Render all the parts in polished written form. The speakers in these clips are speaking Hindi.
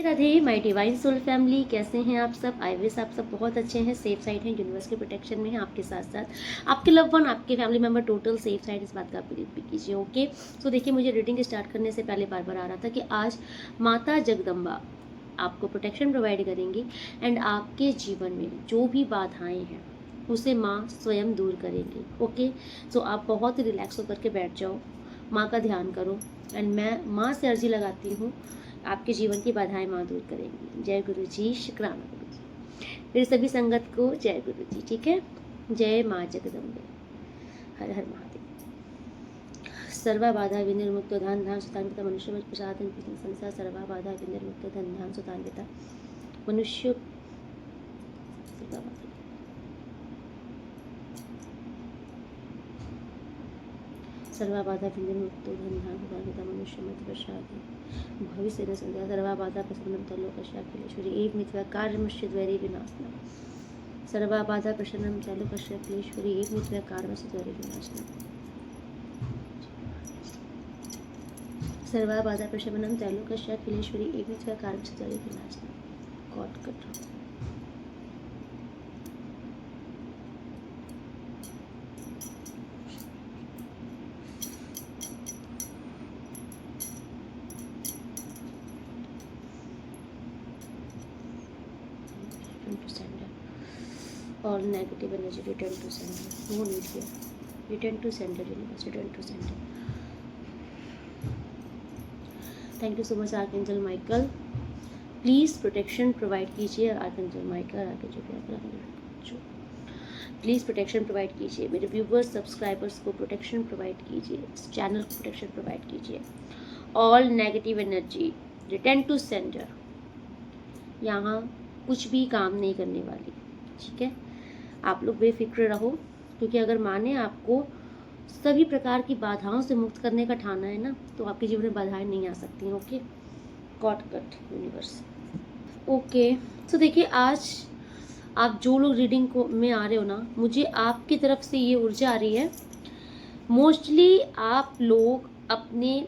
Radhe my divine soul family, कैसे हैं आप सब? आई विश आप सब बहुत अच्छे हैं, सेफ साइड हैं, यूनिवर्स के प्रोटेक्शन में हैं। आपके साथ साथ आपके लव वन, आपके family member total safe side, इस बात का आप बिलीव भी कीजिए। ओके, तो देखिए, मुझे रीडिंग स्टार्ट करने से पहले बार बार आ रहा था कि आज माता जगदम्बा आपको प्रोटेक्शन प्रोवाइड करेंगी एंड आपके जीवन में जो भी बाधाएं हैं उसे माँ स्वयं दूर करेंगी। ओके, सो आप बहुत ही रिलैक्स होकर के बैठ जाओ, माँ का ध्यान करो एंड मैं माँ से अर्जी लगाती हूँ, आपके जीवन की बाधाएं माँ दूर करेंगी। जय गुरु जी, शुक्राना गुरु जी। फिर सभी संगत को जय गुरु जी। ठीक है, जय माँ जगदम्बे, हर हर महादेव। सर्वा बाधा विनिर्मुक्त धान धान सुतान्विता मनुष्य मत प्रसाद संसार सर्वा बाधा विनिर्मुक्त धन धान सुतान्विता मनुष्य सर्वा बाधा विनिर्मुक्त धन धान सुतान्विता मनुष्य मत प्रसाद भविष्य न संध्या सर्वा बाधा प्रसन्नम तलोकस्याखिलेश्वरी एक मिथ्या कार्यमश्य द्वैरे विनाशनम सर्वा बाधा प्रसन्नम तलोकस्याखिलेश्वरी एक मिथ्या कार्यमश्य द्वैरे विनाशनम सर्वा बाधा प्रशमनम तैलोकस्याखिलेश्वरी एक मिथ्या कार्यमश्य द्वैरे विनाशनम। God control. All negative energy return to sender. No need here. Return to sender, universe. Return to sender. Thank you so much, Archangel Michael. Please protection provide कीजिए आर्कएंजल माइकल, आगे जो भी आपका प्लीज़ प्रोटेक्शन प्रोवाइड कीजिए। मेरे व्यूवर्स सब्सक्राइबर्स को प्रोटेक्शन प्रोवाइड कीजिए, इस चैनल को प्रोटेक्शन प्रोवाइड कीजिए। All negative energy return to centre. यहाँ कुछ भी काम नहीं करने वाली, ठीक है? आप लोग बेफिक्र रहो, क्योंकि अगर माँ ने आपको सभी प्रकार की बाधाओं से मुक्त करने का ठाना है ना, तो आपके जीवन में बाधाएं नहीं आ सकती। Okay, God cut universe. Okay, तो देखिए, आज आप जो लोग रीडिंग को में आ रहे हो ना, मुझे आपकी तरफ से ये ऊर्जा आ रही है, मोस्टली आप लोग अपने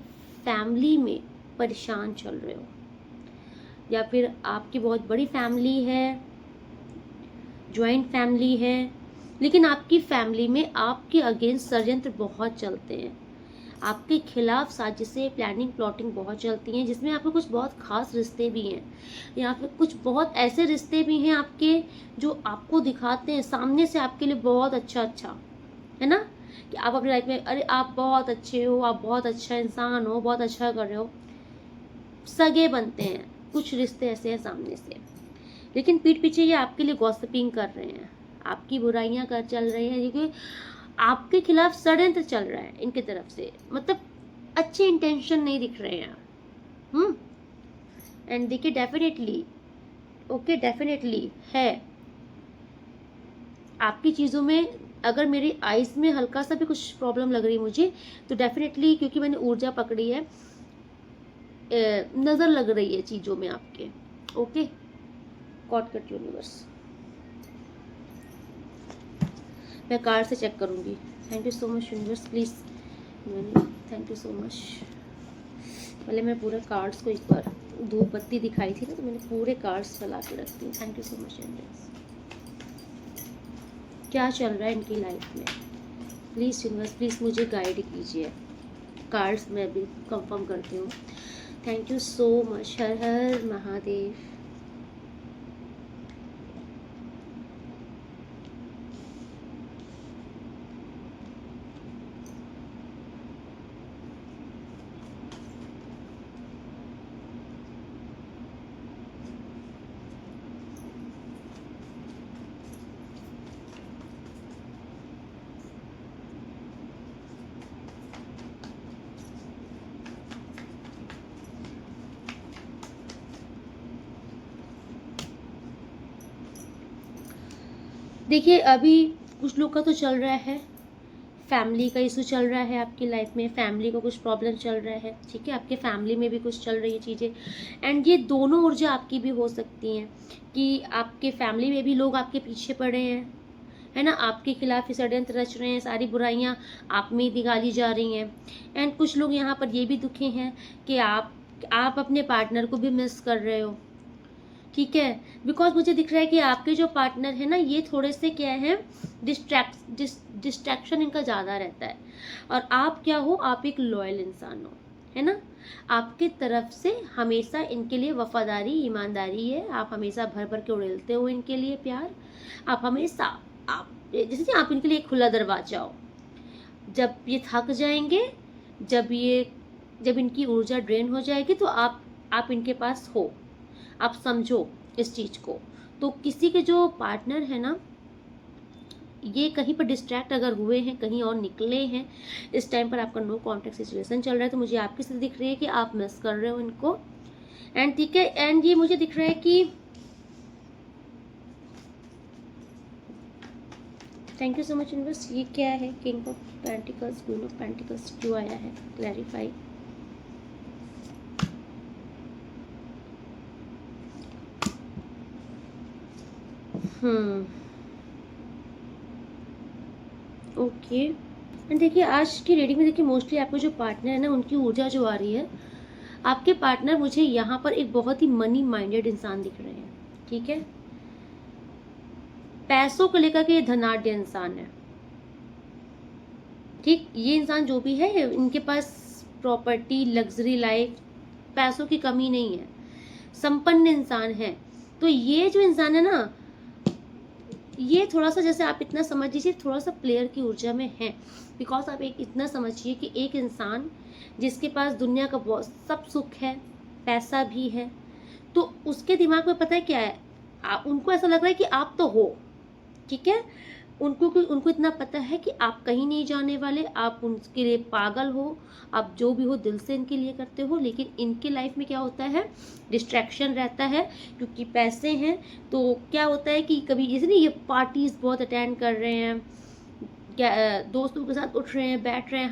फैमिली में परेशान चल रहे हो, या फिर आपकी बहुत बड़ी फैमिली है, जॉइंट फैमिली है, लेकिन आपकी फैमिली में आपके अगेंस्ट षड्यंत्र बहुत चलते हैं, आपके खिलाफ साजिशें, प्लानिंग, प्लॉटिंग बहुत चलती हैं, जिसमें आपके कुछ बहुत खास रिश्ते भी हैं, या फिर कुछ बहुत ऐसे रिश्ते भी हैं आपके जो आपको दिखाते हैं सामने से आपके लिए बहुत अच्छा है ना, कि आप अपनी लाइफ में अरे आप बहुत अच्छे हो, आप बहुत अच्छा इंसान हो, बहुत अच्छा कर रहे हो, सगे बनते हैं। कुछ रिश्ते ऐसे हैं सामने से, लेकिन पीठ पीछे ये आपके लिए गॉसिपिंग कर रहे हैं, आपकी बुराइयां कर चल रहे हैं, क्योंकि आपके खिलाफ षड्यंत्र चल रहा है इनकी तरफ से, मतलब अच्छे इंटेंशन नहीं दिख रहे हैं। एंड देखिए, डेफिनेटली ओके, डेफिनेटली है आपकी चीज़ों में। अगर मेरी आइज़ में हल्का सा भी कुछ प्रॉब्लम लग रही है मुझे, तो डेफिनेटली, क्योंकि मैंने ऊर्जा पकड़ी है, नज़र लग रही है चीज़ों में आपके। Okay, God cut universe. मैं कार्ड से चेक करूँगी। Thank you so much universe, please. Thank you so much. पहले मैं पूरे कार्ड्स को एक बार, धूप बत्ती दिखाई थी ना, तो मैंने पूरे कार्ड्स फैला के रख दिए। Thank you so much universe. क्या चल रहा है इनकी लाइफ में, प्लीज़ यूनिवर्स, प्लीज़ मुझे गाइड कीजिए। कार्ड्स मैं अभी कंफर्म करती हूँ। Thank you so much. Har Har Mahadev. देखिए, अभी कुछ लोग का तो चल रहा है, फैमिली का इशू चल रहा है आपकी लाइफ में, फैमिली को कुछ प्रॉब्लम चल रहा है, ठीक है? आपके फैमिली में भी कुछ चल रही है चीज़ें, एंड ये दोनों ऊर्जा आपकी भी हो सकती हैं कि आपके फैमिली में भी लोग आपके पीछे पड़े हैं, है ना, आपके खिलाफ ही षड्यंत्र रच रहे हैं, सारी बुराइयाँ आप में ही निकाली जा रही हैं। एंड कुछ लोग यहाँ पर ये भी दुखी हैं कि आप आप अपने पार्टनर को भी मिस कर रहे हो, ठीक है। बिकॉज मुझे दिख रहा है कि आपके जो पार्टनर है ना, ये थोड़े से क्या है, डिस्ट्रैक्शन इनका ज़्यादा रहता है। और आप क्या हो, आप एक लॉयल इंसान हो, है ना। आपके तरफ से हमेशा इनके लिए वफादारी, ईमानदारी है। आप हमेशा भर भर के उड़ेलते हो इनके लिए प्यार। आप हमेशा, आप जैसे कि आप इनके लिए एक खुला दरवाजा हो। जब ये थक जाएंगे, जब इनकी ऊर्जा ड्रेन हो जाएगी, तो आप इनके पास हो। आप समझो इस चीज को। तो किसी के जो पार्टनर है ना, ये कहीं पर डिस्ट्रैक्ट अगर हुए हैं, कहीं और निकले हैं, इस टाइम पर आपका नो कॉन्टेक्ट सिचुएशन चल रहा है, तो मुझे आपकी स्थिति दिख रही है कि आप मिस कर रहे हो इनको। एंड ठीक है, एंड ये मुझे दिख रहा है कि thank you so much universe. ये क्या है, king of pentacles, queen of pentacles क्यों आया है, क्लैरिफाई। ओके। एंड देखिए, आज की रीडिंग में देखिए, मोस्टली आपके जो पार्टनर है ना, उनकी ऊर्जा जो आ रही है, आपके पार्टनर मुझे यहाँ पर एक बहुत ही मनी माइंडेड इंसान दिख रहे हैं, ठीक है। पैसों को लेकर के ये धनाढ्य इंसान है, ठीक। ये इंसान जो भी है, इनके पास प्रॉपर्टी, लग्जरी लाइफ, पैसों की कमी नहीं है, संपन्न इंसान है। तो ये जो इंसान है ना, ये थोड़ा सा, जैसे आप इतना समझ लीजिए, थोड़ा सा प्लेयर की ऊर्जा में है। बिकॉज आप एक इतना समझिए कि एक इंसान जिसके पास दुनिया का बहुत सब सुख है, पैसा भी है, तो उसके दिमाग में पता है क्या है, उनको ऐसा लग रहा है कि आप तो हो, ठीक है। उनको इतना पता है कि आप कहीं नहीं जाने वाले, आप उनके लिए पागल हो, आप जो भी हो दिल से इनके लिए करते हो। लेकिन इनके लाइफ में क्या होता है, डिस्ट्रैक्शन रहता है, क्योंकि पैसे हैं। तो क्या होता है कि कभी जैसे नहीं, ये पार्टीज बहुत अटेंड कर रहे हैं, क्या दोस्तों के साथ उठ रहे हैं, बैठ रहे हैं,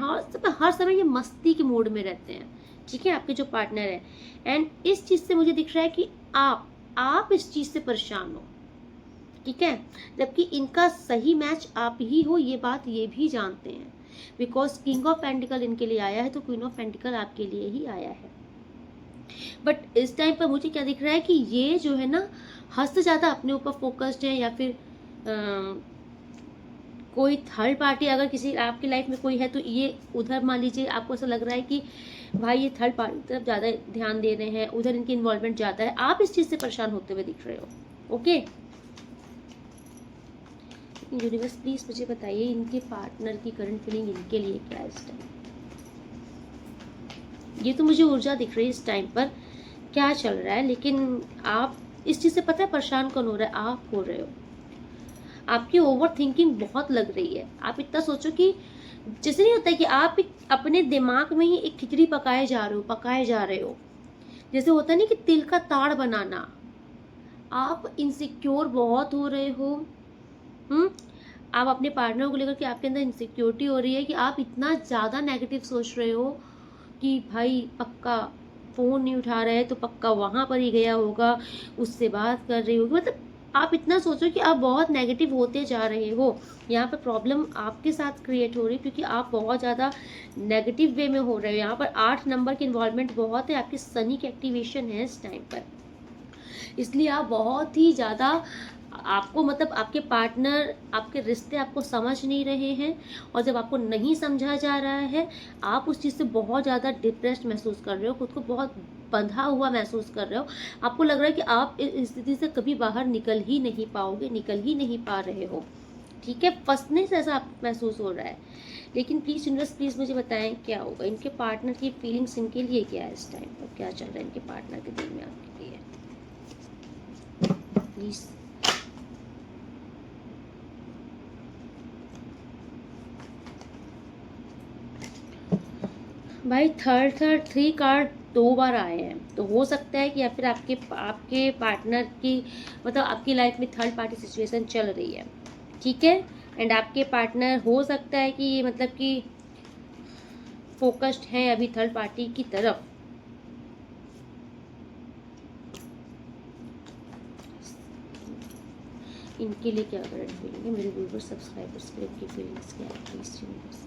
हर समय ये मस्ती के मूड में रहते हैं, ठीक है, आपके जो पार्टनर है। एंड इस चीज़ से मुझे दिख रहा है कि आप इस चीज़ से परेशान हो, ठीक है। जबकि इनका सही मैच आप ही हो, ये बात ये भी जानते हैं। बिकॉज किंग ऑफ पेंटिकल इनके लिए आया है, तो क्वीन ऑफ पेंटिकल आपके लिए ही आया है। बट इस टाइम पर मुझे क्या दिख रहा है कि ये जो है ना, हद से ज़्यादा अपने ऊपर फोकस्ड है, या फिर कोई थर्ड पार्टी अगर किसी आपकी लाइफ में कोई है, तो ये उधर मान लीजिए आपको ऐसा लग रहा है कि भाई ये थर्ड पार्टी की तरफ ज़्यादा ध्यान दे रहे हैं, उधर इनकी इन्वॉल्वमेंट ज़्यादा है। आप इस चीज़ से परेशान होते हुए दिख रहे हो, ओके। यूनिवर्स प्लीज मुझे बताइए, इनके पार्टनर की करंट फीलिंग इनके लिए क्या है इस टाइम। ये तो मुझे ऊर्जा दिख रही है इस टाइम पर, क्या चल रहा है। लेकिन आप इस चीज़ से पता है परेशान कौन हो रहा है, आप हो रहे हो। आपकी ओवर थिंकिंग बहुत लग रही है। आप इतना सोचो कि जैसे नहीं होता है कि आप अपने दिमाग में ही एक खिचड़ी पकाए जा रहे हो। जैसे होता नहीं कि तिल का ताड़ बनाना। आप इनसिक्योर बहुत हो रहे हो। आप अपने पार्टनर को लेकर के आपके अंदर इनसिक्योरिटी हो रही है कि आप इतना ज़्यादा नेगेटिव सोच रहे हो कि भाई पक्का फ़ोन नहीं उठा रहा है तो पक्का वहाँ पर ही गया होगा, उससे बात कर रही होगी। मतलब आप इतना सोचो कि आप बहुत नेगेटिव होते जा रहे हो। यहाँ पर प्रॉब्लम आपके साथ क्रिएट हो रही है, क्योंकि आप बहुत ज़्यादा नेगेटिव वे में हो रहे हो। यहाँ पर 8 नंबर की इन्वॉल्वमेंट बहुत है, आपकी शनि की एक्टिवेशन है इस टाइम पर। इसलिए आप बहुत ही ज़्यादा, आपको मतलब आपके पार्टनर, आपके रिश्ते आपको समझ नहीं रहे हैं। और जब आपको नहीं समझा जा रहा है, आप उस चीज़ से बहुत ज़्यादा डिप्रेस्ड महसूस कर रहे हो, खुद को बहुत बंधा हुआ महसूस कर रहे हो। आपको लग रहा है कि आप इस स्थिति से कभी बाहर निकल ही नहीं पाओगे, निकल ही नहीं पा रहे हो, ठीक है। फंसने से ऐसा आपको महसूस हो रहा है। लेकिन प्लीज़ यूनिवर्स प्लीज़ मुझे बताएं क्या होगा, इनके पार्टनर की फीलिंग्स इनके लिए क्या है इस टाइम पर, क्या चल रहा है इनके पार्टनर के दिल में आपके लिए, प्लीज़। भाई थर्ड 3 कार्ड 2 बार आए हैं, तो हो सकता है कि या फिर आपके पार्टनर की, मतलब आपकी लाइफ में थर्ड पार्टी सिचुएशन चल रही है, ठीक है। एंड आपके पार्टनर हो सकता है कि ये मतलब कि फोकस्ड है अभी थर्ड पार्टी की तरफ। इनके लिए क्या करंट फीलिंग है, मेरे व्यूअर्स सब्सक्राइबर्स के लिए इनकी फीलिंग्स क्या है, प्लीज यूनिवर्स।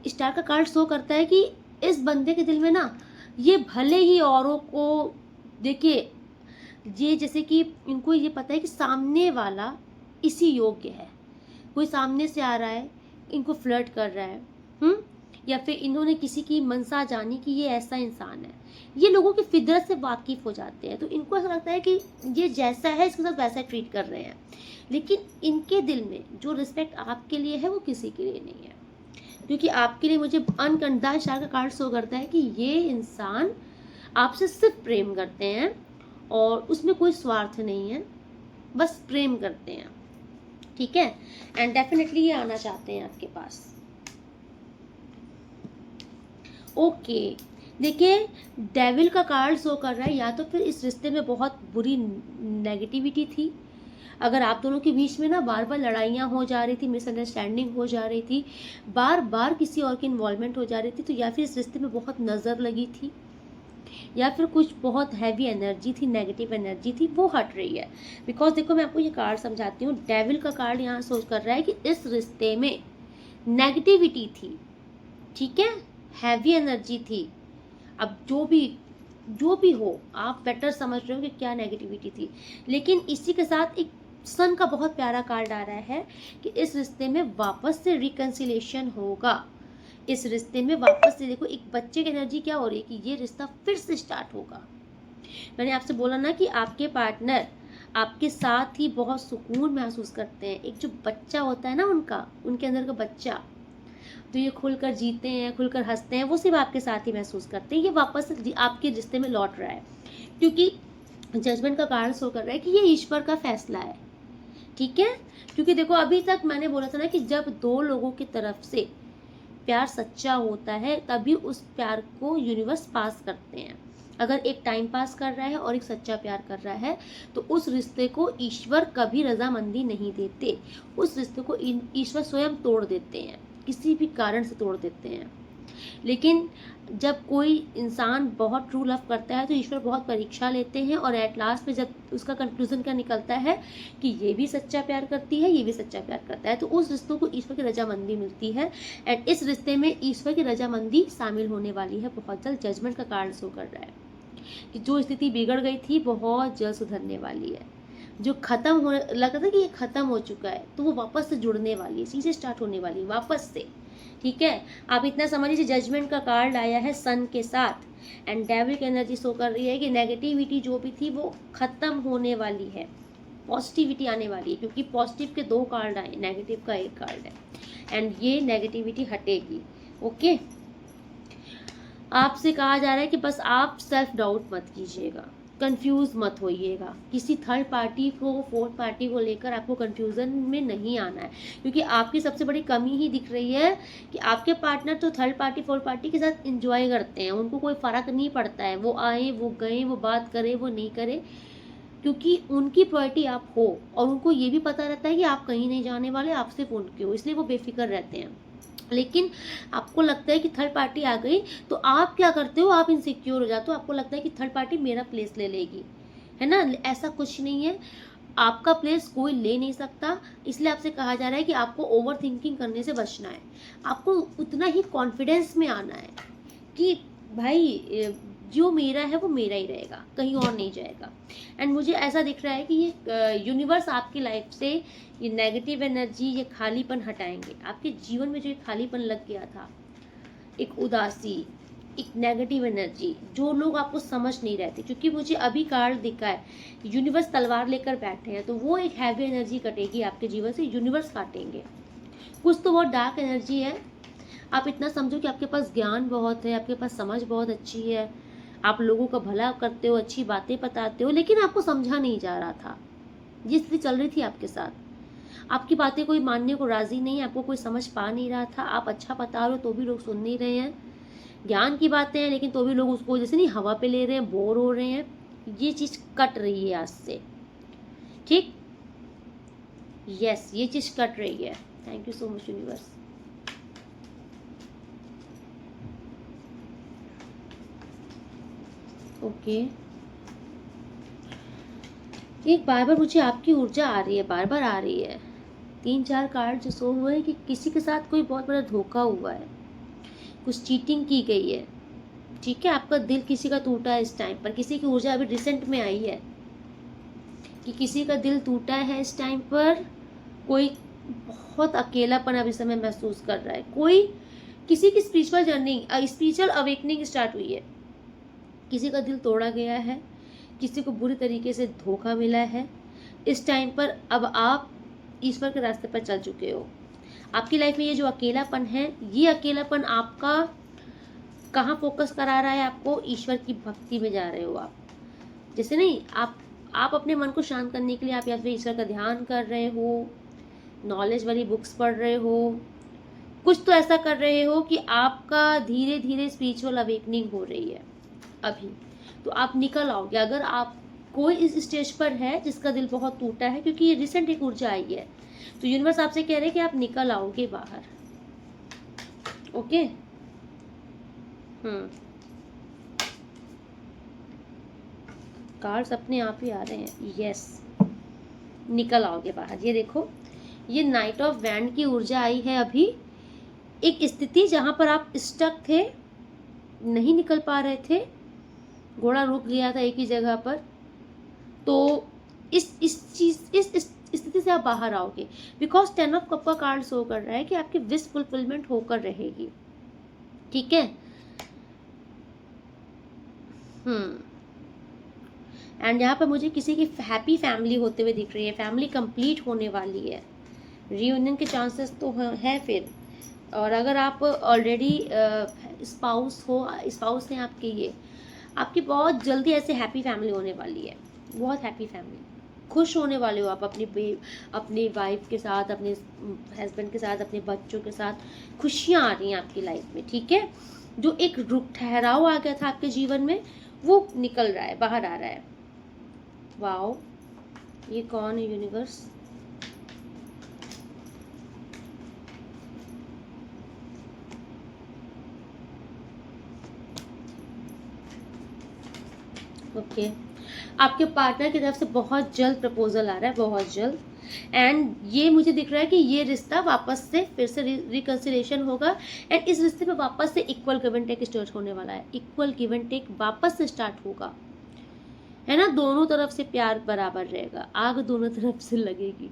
स्टार का कार्ड शो करता है कि इस बंदे के दिल में ना, ये भले ही औरों को, देखिए ये जैसे कि इनको ये पता है कि सामने वाला इसी योग्य है, कोई सामने से आ रहा है, इनको फ्लर्ट कर रहा है, या फिर इन्होंने किसी की मनसा जानी कि ये ऐसा इंसान है, ये लोगों की फितरत से वाकिफ हो जाते हैं, तो इनको ऐसा लगता है कि ये जैसा है इसके साथ वैसा ट्रीट कर रहे हैं, लेकिन इनके दिल में जो रिस्पेक्ट आपके लिए है वो किसी के लिए नहीं है, क्योंकि आपके लिए मुझे अनकंडीशनल स्टार का कार्ड शो करता है कि ये इंसान आपसे सिर्फ प्रेम करते हैं और उसमें कोई स्वार्थ नहीं है, बस प्रेम करते हैं, ठीक है, एंड डेफिनेटली ये आना चाहते हैं आपके पास। ओके देखिए, डेविल का कार्ड शो कर रहा है, या तो फिर इस रिश्ते में बहुत बुरी नेगेटिविटी थी, अगर आप दोनों के बीच में ना बार बार लड़ाइयाँ हो जा रही थी, मिसअंडरस्टैंडिंग हो जा रही थी, बार बार किसी और की इन्वॉल्वमेंट हो जा रही थी, तो या फिर इस रिश्ते में बहुत नज़र लगी थी, या फिर कुछ बहुत हैवी एनर्जी थी, नेगेटिव एनर्जी थी, वो हट रही है। बिकॉज देखो मैं आपको ये कार्ड समझाती हूँ, डेविल का कार्ड यहाँ सोच कर रहा है कि इस रिश्ते में नेगेटिविटी थी, ठीक है, हैवी एनर्जी थी। अब जो भी हो, आप बेटर समझ रहे हो कि क्या नेगेटिविटी थी, लेकिन इसी के साथ एक सन का बहुत प्यारा कार्ड आ रहा है कि इस रिश्ते में वापस से रिकंसिलेशन होगा, इस रिश्ते में वापस से, देखो एक बच्चे की एनर्जी क्या हो रही है कि ये रिश्ता फिर से स्टार्ट होगा। मैंने आपसे बोला ना कि आपके पार्टनर आपके साथ ही बहुत सुकून महसूस करते हैं, एक जो बच्चा होता है ना उनका, उनके अंदर का बच्चा, तो ये खुलकर जीते हैं, खुलकर हंसते हैं, वो सिर्फ आपके साथ ही महसूस करते हैं, ये वापस से आपके रिश्ते में लौट रहा है, क्योंकि जजमेंट का कार्ड शो कर रहा है कि ये ईश्वर का फैसला है, ठीक है, क्योंकि देखो अभी तक मैंने बोला था ना कि जब दो लोगों की तरफ से प्यार सच्चा होता है तभी उस प्यार को यूनिवर्स पास करते हैं। अगर एक टाइम पास कर रहा है और एक सच्चा प्यार कर रहा है तो उस रिश्ते को ईश्वर कभी रजामंदी नहीं देते, उस रिश्ते को ईश्वर स्वयं तोड़ देते हैं, किसी भी कारण से तोड़ देते हैं। लेकिन जब कोई इंसान बहुत ट्रू लव करता है तो ईश्वर बहुत परीक्षा लेते हैं, और एट लास्ट में जब उसका कंक्लूजन क्या निकलता है कि ये भी सच्चा प्यार करती है, ये भी सच्चा प्यार करता है, तो उस रिश्तों को ईश्वर की रजामंदी मिलती है, एंड इस रिश्ते में ईश्वर की रजामंदी शामिल होने वाली है बहुत जल्द। जजमेंट का कार्ड शो कर रहा है कि जो स्थिति बिगड़ गई थी बहुत जल्द सुधरने वाली है, जो खत्म होने लगा था कि ये खत्म हो चुका है तो वो वापस से जुड़ने वाली है, चीज़ें स्टार्ट होने वाली वापस से, ठीक है। आप इतना समझ लीजिए, जजमेंट का कार्ड आया है सन के साथ, एंड डेविल की एनर्जी शो कर रही है कि नेगेटिविटी जो भी थी वो खत्म होने वाली है, पॉजिटिविटी आने वाली है, क्योंकि पॉजिटिव के 2 कार्ड आए, नेगेटिव का 1 कार्ड है, एंड ये नेगेटिविटी हटेगी। ओके, आपसे कहा जा रहा है कि बस आप सेल्फ डाउट मत कीजिएगा, कंफ्यूज मत होइएगा, किसी थर्ड पार्टी को, फोर्थ पार्टी को लेकर आपको कंफ्यूजन में नहीं आना है, क्योंकि आपकी सबसे बड़ी कमी ही दिख रही है कि आपके पार्टनर तो थर्ड पार्टी फोर्थ पार्टी के साथ एंजॉय करते हैं, उनको कोई फ़र्क नहीं पड़ता है, वो आए वो गए, वो बात करे वो नहीं करे, क्योंकि उनकी प्रायोरिटी आप हो, और उनको ये भी पता रहता है कि आप कहीं नहीं जाने वाले, आप सिर्फ उनके हो, इसलिए वो बेफिक्र रहते हैं। लेकिन आपको लगता है कि थर्ड पार्टी आ गई तो आप क्या करते हो, आप इनसिक्योर हो जाते हो, आपको लगता है कि थर्ड पार्टी मेरा प्लेस ले लेगी, है ना, ऐसा कुछ नहीं है, आपका प्लेस कोई ले नहीं सकता। इसलिए आपसे कहा जा रहा है कि आपको ओवर थिंकिंग करने से बचना है, आपको उतना ही कॉन्फिडेंस में आना है कि भाई जो मेरा है वो मेरा ही रहेगा, कहीं और नहीं जाएगा। एंड मुझे ऐसा दिख रहा है कि ये यूनिवर्स आपकी लाइफ से ये नेगेटिव एनर्जी, ये खालीपन हटाएंगे, आपके जीवन में जो एक खालीपन लग गया था, एक उदासी, एक नेगेटिव एनर्जी, जो लोग आपको समझ नहीं रहे थे, क्योंकि मुझे अभी कार्ड दिखा है यूनिवर्स तलवार लेकर बैठे हैं, तो वो एक हैवी एनर्जी कटेगी आपके जीवन से, यूनिवर्स काटेंगे, कुछ तो बहुत डार्क एनर्जी है। आप इतना समझो कि आपके पास ज्ञान बहुत है, आपके पास समझ बहुत अच्छी है, आप लोगों का भला करते हो, अच्छी बातें बताते हो, लेकिन आपको समझा नहीं जा रहा था, ये स्थिति चल रही थी आपके साथ, आपकी बातें कोई मानने को राजी नहीं, आपको कोई समझ पा नहीं रहा था, आप अच्छा बता रहे हो तो भी लोग सुन नहीं रहे हैं, ज्ञान की बातें हैं लेकिन तो भी लोग उसको जैसे नहीं हवा पे ले रहे हैं, बोर हो रहे हैं, ये चीज़ कट रही है आज से, ठीक, यस, ये चीज़ कट रही है। Thank you so much universe. Okay, एक बार बार मुझे आपकी ऊर्जा आ रही है, बार बार आ रही है, 3-4 कार्ड जो शो हुए हैं कि किसी के साथ कोई बहुत बड़ा धोखा हुआ है, कुछ चीटिंग की गई है, ठीक है। आपका दिल किसी का टूटा है इस टाइम पर, किसी की ऊर्जा अभी रिसेंट में आई है कि किसी का दिल टूटा है इस टाइम पर। कोई बहुत अकेलापन अभी समय महसूस कर रहा है, कोई किसी की spiritual journey, spiritual awakening start हुई है, किसी का दिल तोड़ा गया है, किसी को बुरी तरीके से धोखा मिला है इस टाइम पर। अब आप ईश्वर के रास्ते पर चल चुके हो। आपकी लाइफ में ये जो अकेलापन है, ये अकेलापन आपका कहाँ फोकस करा रहा है आपको? ईश्वर की भक्ति में जा रहे हो आप। जैसे नहीं, आप अपने मन को शांत करने के लिए आप या फिर ईश्वर का ध्यान कर रहे हो, नॉलेज वाली बुक्स पढ़ रहे हो, कुछ तो ऐसा कर रहे हो कि आपका धीरे धीरे स्पिरिचुअल अवेकनिंग हो रही है अभी। तो आप निकल आओगे। अगर आप कोई इस स्टेज पर है जिसका दिल बहुत टूटा है, क्योंकि ये रिसेंट एक ऊर्जा आई है, तो यूनिवर्स आपसे कह रहे हैं कि आप निकल आओगे बाहर। ओके। कार्ड्स अपने आप ही आ रहे हैं। यस, निकल आओगे बाहर। ये देखो, ये नाइट ऑफ वैंड की ऊर्जा आई है अभी। एक स्थिति जहां पर आप स्टक थे, नहीं निकल पा रहे थे, घोड़ा रुक गया था एक ही जगह पर, तो इस स्थिति से आप बाहर आओगे। बिकॉज 10 ऑफ कप का कार्ड शो कर रहा है कि आपकी विश फुलफिलमेंट होकर रहेगी, ठीक है। एंड यहाँ पर मुझे किसी की हैप्पी फैमिली होते हुए दिख रही है, फैमिली कंप्लीट होने वाली है, रियूनियन के चांसेस तो है फिर। और अगर आप ऑलरेडी स्पाउस हो, स्पाउस हैं आपके, ये आपकी बहुत जल्दी ऐसे हैप्पी फैमिली होने वाली है, बहुत हैप्पी फैमिली। खुश होने वाले हो आप अपनी वाइफ के साथ, अपने हस्बैंड के साथ, अपने बच्चों के साथ। खुशियाँ आ रही हैं आपकी लाइफ में, ठीक है। जो एक रुक ठहराव आ गया था आपके जीवन में, वो निकल रहा है, बाहर आ रहा है। वाओ, ये कौन है यूनिवर्स? ओके, आपके पार्टनर की तरफ से बहुत जल्द प्रपोजल आ रहा है, बहुत जल्द। एंड ये मुझे दिख रहा है कि ये रिश्ता वापस से फिर से रिकंसिलेशन होगा। एंड इस रिश्ते में वापस से equal give and take start होने वाला है, इक्वल गिव एंड टेक वापस से स्टार्ट होगा, है ना। दोनों तरफ से प्यार बराबर रहेगा, आग दोनों तरफ से लगेगी।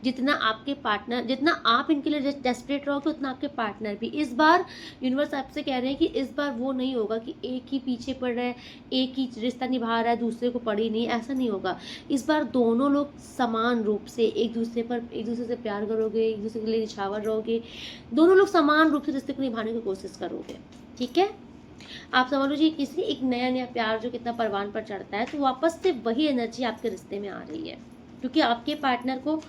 जितना आपके पार्टनर, जितना आप इनके लिए डेस्परेट रहोगे, उतना आपके पार्टनर भी। इस बार यूनिवर्स आपसे कह रहे हैं कि इस बार वो नहीं होगा कि एक ही पीछे पड़ रहा है, एक ही रिश्ता निभा रहा है, दूसरे को पड़ी नहीं, ऐसा नहीं होगा। इस बार दोनों लोग समान रूप से एक दूसरे से प्यार करोगे, एक दूसरे के लिए निछावर रहोगे, दोनों लोग समान रूप से रिश्ते को निभाने की कोशिश करोगे, ठीक है। आप समझ लीजिए किसी एक नया नया प्यार जो कितना परवान पर चढ़ता है, तो वापस से वही एनर्जी आपके रिश्ते में आ रही है, क्योंकि आपके पार्टनर को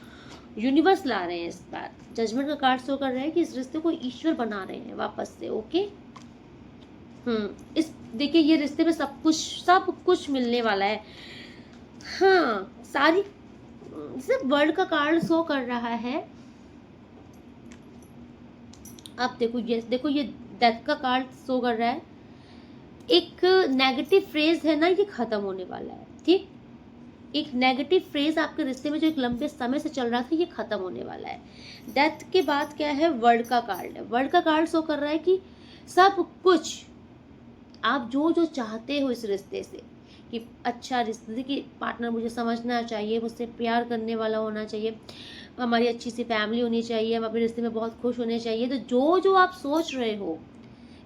यूनिवर्स ला रहे हैं। इस बार जजमेंट का कार्ड शो कर रहे हैं कि इस रिश्ते को ईश्वर बना रहे हैं वापस से। ओके, इस देखिए, ये रिश्ते में सब कुछ मिलने वाला है। हाँ, सारी सिर्फ वर्ल्ड का कार्ड शो कर रहा है। अब देखो ये डेथ का कार्ड शो कर रहा है। एक नेगेटिव फ्रेज है ना, ये खत्म होने वाला है, ठीक। एक नेगेटिव फ्रेज आपके रिश्ते में जो एक लंबे समय से चल रहा था, ये खत्म होने वाला है। डेथ के बाद क्या है? वर्ल्ड का कार्ड है। वर्ल्ड का कार्ड शो कर रहा है कि सब कुछ आप जो चाहते हो इस रिश्ते से, कि अच्छा रिश्ते की पार्टनर मुझे समझना चाहिए, मुझसे प्यार करने वाला होना चाहिए, हमारी अच्छी सी फैमिली होनी चाहिए, हम अपने रिश्ते में बहुत खुश होने चाहिए। तो जो आप सोच रहे हो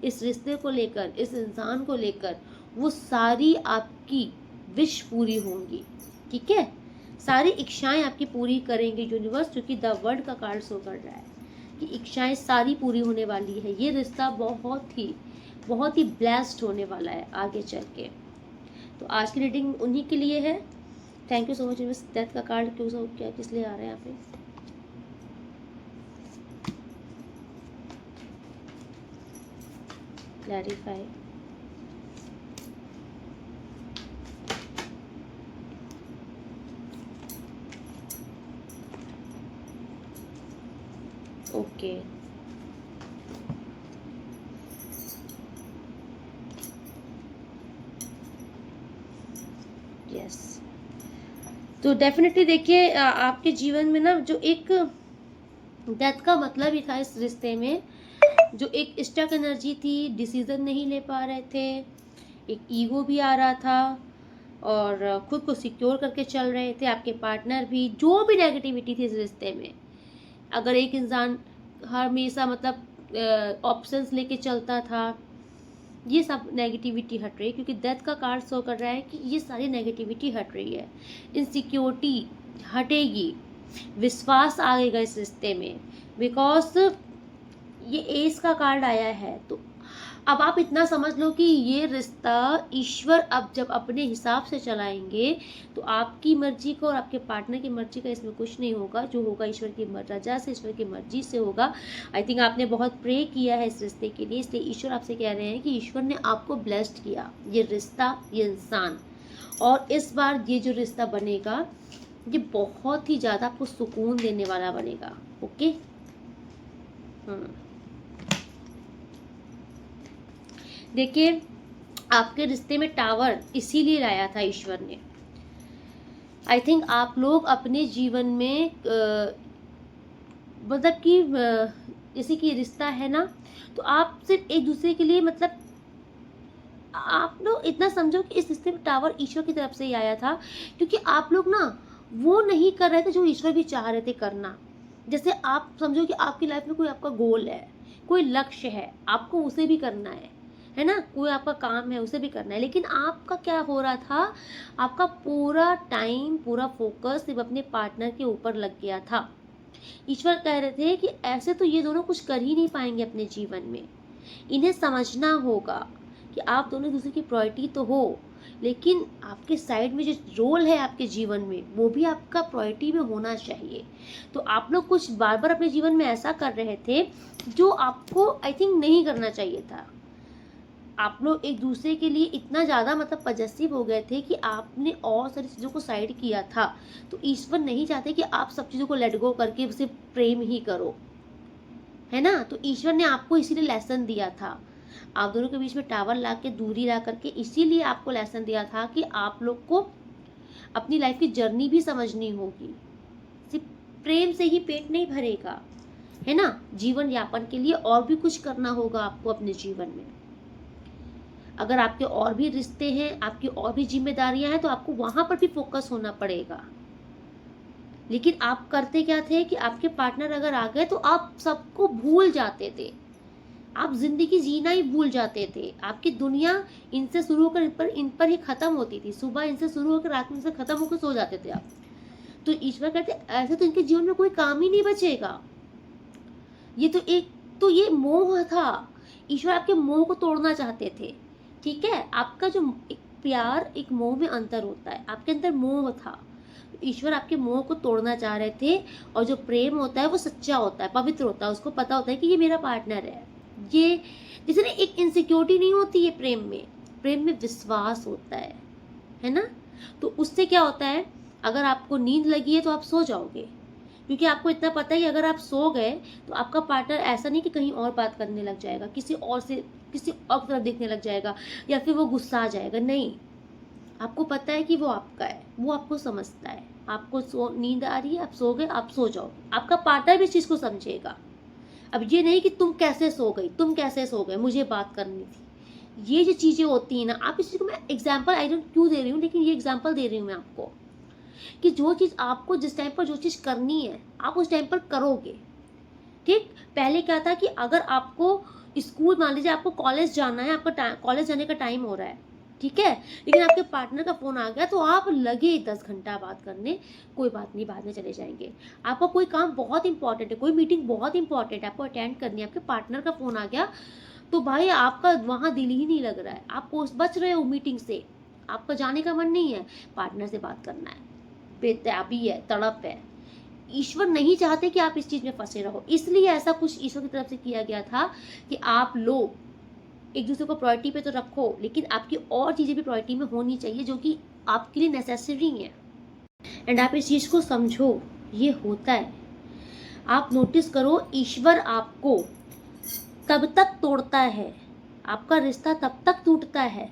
इस रिश्ते को लेकर, इस इंसान को लेकर, वो सारी आपकी विश पूरी होंगी, ठीक है। सारी इच्छाएं आपकी पूरी करेंगे यूनिवर्स, क्योंकि द वर्ल्ड का कार्ड शो कर रहा है कि इच्छाएं सारी पूरी होने वाली है। ये रिश्ता बहुत ही ब्लेस्ड होने वाला है आगे चल के। तो आज की रीडिंग उन्हीं के लिए है। Thank you so much universe. Death का कार्ड क्या किस लिए आ रहा है यहाँ पे? क्लैरिफाई। Okay, yes. तो डेफिनेटली देखिए, आपके जीवन में ना जो एक डेथ का मतलब ही था इस रिश्ते में जो एक स्टक एनर्जी थी, डिसीजन नहीं ले पा रहे थे, एक ईगो भी आ रहा था और खुद को सिक्योर करके चल रहे थे, आपके पार्टनर भी, जो भी नेगेटिविटी थी इस रिश्ते में। अगर एक इंसान हमेशा मतलब ऑप्शंस लेके चलता था, ये सब नेगेटिविटी हट रही है, क्योंकि डेथ का कार्ड शो कर रहा है कि ये सारी नेगेटिविटी हट रही है, इनसिक्योरिटी हटेगी, विश्वास आएगा इस रिश्ते में, बिकॉज ये एस का कार्ड आया है। तो अब आप इतना समझ लो कि ये रिश्ता ईश्वर अब जब अपने हिसाब से चलाएंगे तो आपकी मर्जी को और आपके पार्टनर की मर्जी का इसमें कुछ नहीं होगा, जो होगा ईश्वर की रजा से, ईश्वर की मर्जी से होगा। आई थिंक आपने बहुत प्रे किया है इस रिश्ते के लिए, इसलिए ईश्वर आपसे कह रहे हैं कि ईश्वर ने आपको ब्लेस्ड किया, ये रिश्ता, ये इंसान, और इस बार ये जो रिश्ता बनेगा ये बहुत ही ज़्यादा आपको सुकून देने वाला बनेगा। ओके, देखिए आपके रिश्ते में टावर इसीलिए लाया था ईश्वर ने। आई थिंक आप लोग अपने जीवन में मतलब कि जैसे कि रिश्ता है ना, तो आप सिर्फ एक दूसरे के लिए, मतलब आप लोग इतना समझो कि इस रिश्ते में टावर ईश्वर की तरफ से ही आया था, क्योंकि आप लोग ना वो नहीं कर रहे थे जो ईश्वर भी चाह रहे थे करना। जैसे आप समझो कि आपकी लाइफ में कोई आपका गोल है, कोई लक्ष्य है, आपको उसे भी करना है ना, कोई आपका काम है उसे भी करना है, लेकिन आपका क्या हो रहा था, आपका पूरा टाइम, पूरा फोकस सिर्फ अपने पार्टनर के ऊपर लग गया था। ईश्वर कह रहे थे कि ऐसे तो ये दोनों कुछ कर ही नहीं पाएंगे अपने जीवन में, इन्हें समझना होगा कि आप दोनों दूसरे की प्रायोरिटी तो हो, लेकिन आपके साइड में जो रोल है आपके जीवन में वो भी आपका प्रायोरिटी में होना चाहिए। तो आप लोग कुछ बार बार अपने जीवन में ऐसा कर रहे थे जो आपको आई थिंक नहीं करना चाहिए था। आप लोग एक दूसरे के लिए इतना ज़्यादा मतलब पजेसिव हो गए थे कि आपने और सारी चीज़ों को साइड किया था। तो ईश्वर नहीं चाहते कि आप सब चीज़ों को लेट गो करके उसे प्रेम ही करो, है ना। तो ईश्वर ने आपको इसीलिए लेसन दिया था, आप दोनों के बीच में टावर ला के, दूरी ला करके, इसीलिए आपको लेसन दिया था कि आप लोग को अपनी लाइफ की जर्नी भी समझनी होगी। सिर्फ प्रेम से ही पेट नहीं भरेगा, है ना। जीवन यापन के लिए और भी कुछ करना होगा आपको अपने जीवन में। अगर आपके और भी रिश्ते हैं, आपकी और भी जिम्मेदारियां हैं, तो आपको वहां पर भी फोकस होना पड़ेगा। लेकिन आप करते क्या थे कि आपके पार्टनर अगर आ गए तो आप सबको भूल जाते थे, आप जिंदगी जीना ही भूल जाते थे। आपकी दुनिया इनसे शुरू होकर इन पर ही खत्म होती थी। सुबह इनसे शुरू होकर रात में इनसे खत्म होकर सो जाते थे आप। तो ईश्वर कहते ऐसे तो इनके जीवन में कोई काम ही नहीं बचेगा। ये मोह था, ईश्वर आपके मोह को तोड़ना चाहते थे। ठीक है, आपका जो एक प्यार, एक मोह में अंतर होता है, आपके अंदर मोह था, ईश्वर आपके मोह को तोड़ना चाह रहे थे। और जो प्रेम होता है वो सच्चा होता है, पवित्र होता है, उसको पता होता है कि ये मेरा पार्टनर है। ये जैसे ना एक इनसिक्योरिटी नहीं होती है प्रेम में विश्वास होता है ना। तो उससे क्या होता है, अगर आपको नींद लगी है तो आप सो जाओगे, क्योंकि आपको इतना पता है कि अगर आप सो गए तो आपका पार्टनर ऐसा नहीं कि कहीं और बात करने लग जाएगा, किसी और तरफ देखने लग जाएगा, या फिर वो गुस्सा आ जाएगा। नहीं, आपको पता है कि वो आपका है, वो आपको समझता है। आपको नींद आ रही है, आप सो गए, आप सो जाओ, आपका पार्टनर भी इस चीज़ को समझेगा। अब ये नहीं कि तुम कैसे सो गए, मुझे बात करनी थी। ये जो चीज़ें होती हैं ना, आप इस चीज़ को, मैं एग्जाम्पल आई डोंट क्यों दे रही हूँ, लेकिन ये एग्जाम्पल दे रही हूँ मैं आपको कि जो चीज़ आपको जिस टाइम पर जो चीज़ करनी है आप उस टाइम पर करोगे। ठीक, पहले क्या था कि अगर आपको स्कूल, मान लीजिए आपको कॉलेज जाना है, आपका कॉलेज जाने का टाइम हो रहा है, ठीक है, लेकिन आपके पार्टनर का फोन आ गया तो आप लगे 10 घंटा बात करने, कोई बात नहीं, बाद में चले जाएंगे। आपका कोई काम बहुत इंपॉर्टेंट है, कोई मीटिंग बहुत इंपॉर्टेंट है, आपको अटेंड करनी है, आपके पार्टनर का फोन आ गया तो भाई आपका वहां दिल ही नहीं लग रहा है, आप बच रहे हो मीटिंग से, आपका जाने का मन नहीं है, पार्टनर से बात करना है, बेताबी है, तड़प है। ईश्वर नहीं चाहते कि आप इस चीज में फंसे रहो, इसलिए ऐसा कुछ ईश्वर की तरफ से किया गया था कि आप लोग एक दूसरे को प्रायोरिटी पे तो रखो, लेकिन आपकी और चीजें भी प्रायोरिटी में होनी चाहिए जो कि आपके लिए नेसेसरी है। एंड आप इस चीज को समझो, ये होता है। आप नोटिस करो, ईश्वर आपको तब तक तोड़ता है, आपका रिश्ता तब तक टूटता है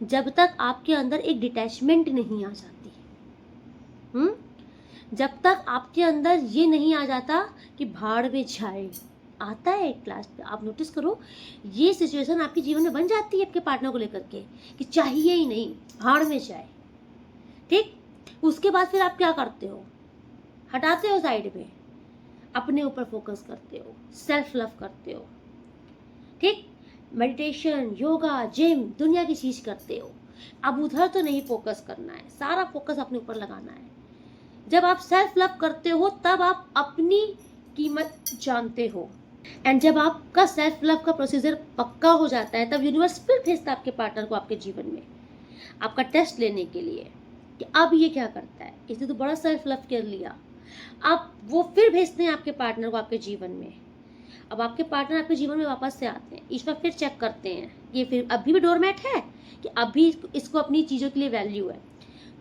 जब तक आपके अंदर एक डिटैचमेंट नहीं आ जाती। जब तक आपके अंदर ये नहीं आ जाता कि भाड़ में जाए, आता है एक क्लास पे, आप नोटिस करो ये सिचुएशन आपके जीवन में बन जाती है आपके पार्टनर को लेकर के कि चाहिए ही नहीं, भाड़ में जाए। ठीक, उसके बाद फिर आप क्या करते हो, हटाते हो साइड में, अपने ऊपर फोकस करते हो, सेल्फ लव करते हो। ठीक, मेडिटेशन, योगा, जिम, दुनिया की चीज करते हो। अब उधर तो नहीं फोकस करना है, सारा फोकस अपने ऊपर लगाना है। जब आप सेल्फ लव करते हो तब आप अपनी कीमत जानते हो। एंड जब आपका सेल्फ लव का प्रोसीजर पक्का हो जाता है तब यूनिवर्स फिर भेजता है आपके पार्टनर को आपके जीवन में आपका टेस्ट लेने के लिए कि अब ये क्या करता है, इसने तो बड़ा सेल्फ लव कर लिया। अब वो फिर भेजते हैं आपके पार्टनर को आपके जीवन में। अब आपके पार्टनर आपके जीवन में वापस से आते हैं, ईश्वर फिर चेक करते हैं ये फिर अभी भी डोरमैट है कि अभी इसको अपनी चीज़ों के लिए वैल्यू है।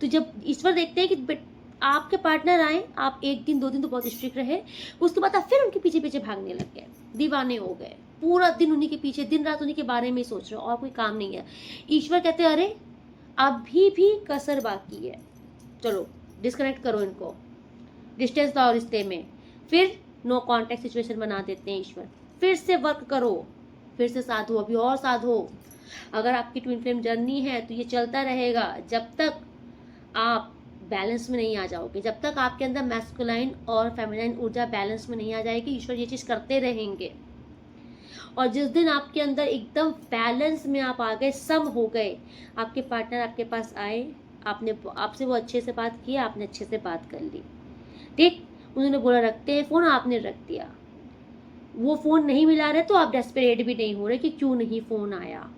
तो जब ईश्वर देखते हैं कि आपके पार्टनर आए, आप 1 दिन 2 दिन तो बहुत स्ट्रिक्ट रहे, उसके बाद आप फिर उनके पीछे पीछे भागने लग गए, दीवाने हो गए, पूरा दिन उन्हीं के पीछे, दिन रात उन्हीं के बारे में सोच रहे हो और कोई काम नहीं है। ईश्वर कहते हैं अरे अभी भी कसर बाकी है, चलो डिस्कनेक्ट करो इनको, डिस्टेंस लाओ रिश्ते में। फिर नो कॉन्टैक्ट सिचुएशन बना देते हैं ईश्वर, फिर से वर्क करो, फिर से साधो, अभी और साधो। अगर आपकी ट्विन फ्लेम जर्नी है तो ये चलता रहेगा जब तक आप बैलेंस में नहीं आ जाओगे, जब तक आपके अंदर मैस्कुलाइन और फेमिनाइन ऊर्जा बैलेंस में नहीं आ जाएगी, ईश्वर ये चीज़ करते रहेंगे। और जिस दिन आपके अंदर एकदम बैलेंस में आप आ गए, सम हो गए, आपके पार्टनर आपके पास आए, आपसे वो अच्छे से बात किया, आपने अच्छे से बात कर ली। ठीक, उन्होंने बोला रखते हैं फ़ोन, आपने रख दिया। वो फ़ोन नहीं मिला रहे तो आप डेस्परेट भी नहीं हो रहे कि क्यों नहीं फ़ोन आया।